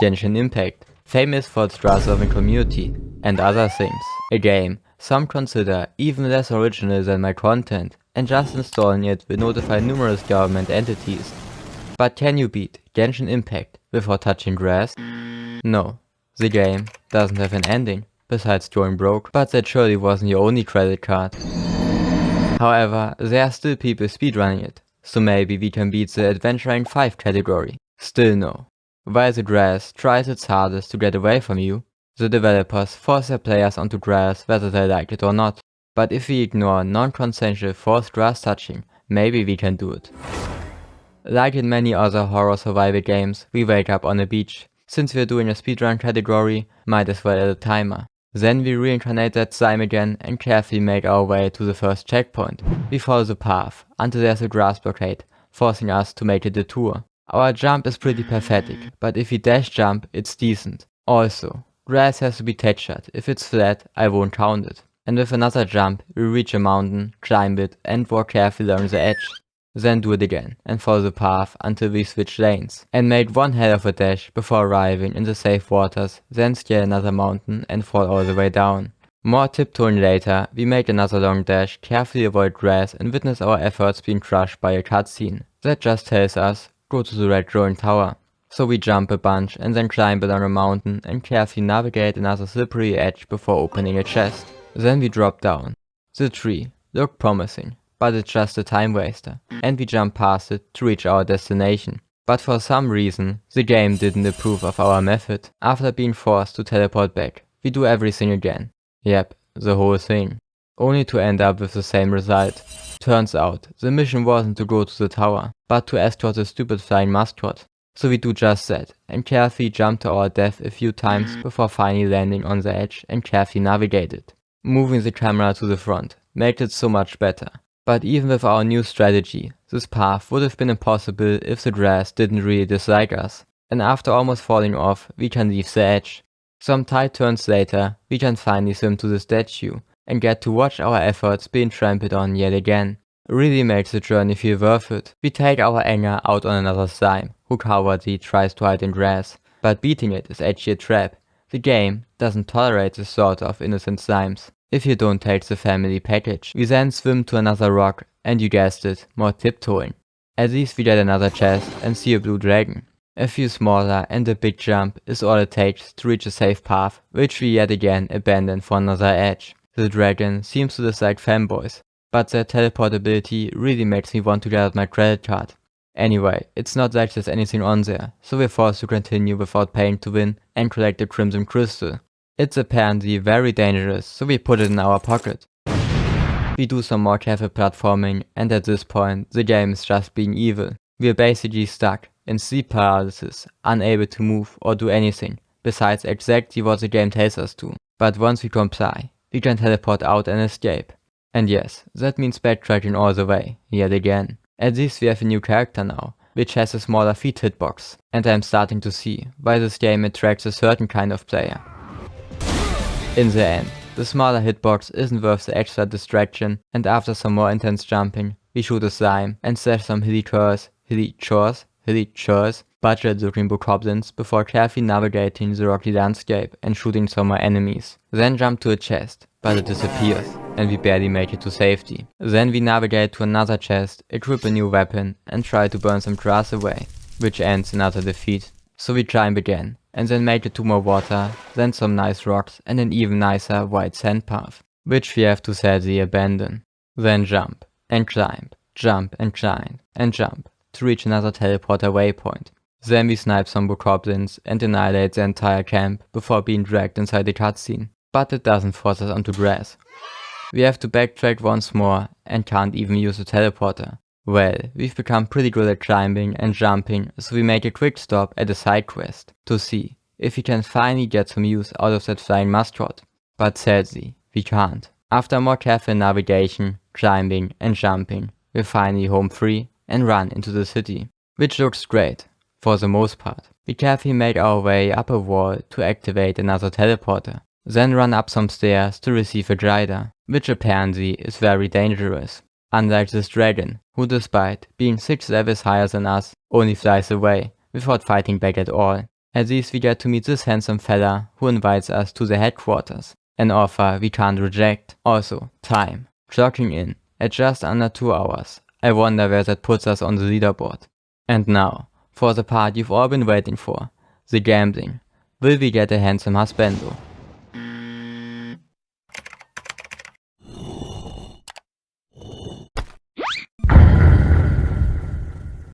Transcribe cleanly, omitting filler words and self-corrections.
Genshin Impact, famous for its trust-loving community, and other things. A game some consider even less original than my content, and just installing it will notify numerous government entities. But can you beat Genshin Impact without touching grass? No, the game doesn't have an ending, besides going broke, but that surely wasn't your only credit card. However, there are still people speedrunning it, so maybe we can beat the Adventuring 5 category. Still no. While the grass tries its hardest to get away from you, the developers force their players onto grass whether they like it or not. But if we ignore non-consensual forced grass touching, maybe we can do it. Like in many other horror survival games, we wake up on a beach. Since we're doing a speedrun category, might as well add a timer. Then we reincarnate that slime again and carefully make our way to the first checkpoint. We follow the path until there's a grass blockade, forcing us to make a detour. Our jump is pretty pathetic, but if we dash jump, it's decent. Also, grass has to be textured. If it's flat, I won't count it. And with another jump, we reach a mountain, climb it, and walk carefully along the edge. Then do it again, and follow the path until we switch lanes, and make one hell of a dash before arriving in the safe waters, then scale another mountain and fall all the way down. More tiptoeing later, we make another long dash, carefully avoid grass, and witness our efforts being crushed by a cutscene. That just tells us, go to the red glowing tower. So we jump a bunch and then climb along a mountain and carefully navigate another slippery edge before opening a chest. Then we drop down. The tree looked promising, but it's just a time waster, and we jump past it to reach our destination. But for some reason, the game didn't approve of our method. After being forced to teleport back, we do everything again. Yep, the whole thing. Only to end up with the same result. Turns out, the mission wasn't to go to the tower, but to escort the stupid flying mascot. So we do just that, and carefully jump to our death a few times before finally landing on the edge and carefully navigate it. Moving the camera to the front made it so much better. But even with our new strategy, this path would have been impossible if the grass didn't really dislike us. And after almost falling off, we can leave the edge. Some tight turns later, we can finally swim to the statue and get to watch our efforts being trampled on yet again. Really makes the journey feel worth it. We take our anger out on another slime, who cowardly tries to hide in grass, but beating it is actually a trap. The game doesn't tolerate this sort of innocent slimes. If you don't take the family package. We then swim to another rock, and you guessed it, more tiptoeing. At least we get another chest and see a blue dragon. A few smaller and a big jump is all it takes to reach a safe path, which we yet again abandon for another edge. The dragon seems to dislike fanboys, but their teleportability really makes me want to get out my credit card. Anyway, it's not like there's anything on there, so we're forced to continue without paying to win and collect the crimson crystal. It's apparently very dangerous, so we put it in our pocket. We do some more careful platforming, and at this point, the game is just being evil. We're basically stuck in sleep paralysis, unable to move or do anything, besides exactly what the game tells us to. But once we comply, we can teleport out and escape. And yes, that means backtracking all the way, yet again. At least we have a new character now, which has a smaller feet hitbox, and I'm starting to see why this game attracts a certain kind of player. In the end, the smaller hitbox isn't worth the extra distraction, and after some more intense jumping, we shoot a slime and slash some hilly chores, budget looking bokoblins before carefully navigating the rocky landscape and shooting some more enemies. Then jump to a chest, but it disappears, and we barely make it to safety. Then we navigate to another chest, equip a new weapon, and try to burn some grass away, which ends in utter defeat. So we climb again, and then make it to more water, then some nice rocks and an even nicer white sand path, which we have to sadly abandon. Then jump, and climb, jump and climb, and jump, to reach another teleporter waypoint. Then we snipe some bokoblins and annihilate the entire camp before being dragged inside the cutscene. But it doesn't force us onto grass. We have to backtrack once more and can't even use the teleporter. Well, we've become pretty good at climbing and jumping, so we make a quick stop at a side quest to see if we can finally get some use out of that flying mascot. But sadly, we can't. After more careful navigation, climbing and jumping, we're finally home free and run into the city, which looks great, for the most part. We carefully make our way up a wall to activate another teleporter, then run up some stairs to receive a glider, which apparently is very dangerous. Unlike this dragon, who despite being 6 levels higher than us, only flies away without fighting back at all. At least we get to meet this handsome fella who invites us to the headquarters. An offer we can't reject. Also, time. Clocking in at just under 2 hours. I wonder where that puts us on the leaderboard. And now, for the part you've all been waiting for. The gambling. Will we get a handsome husbando?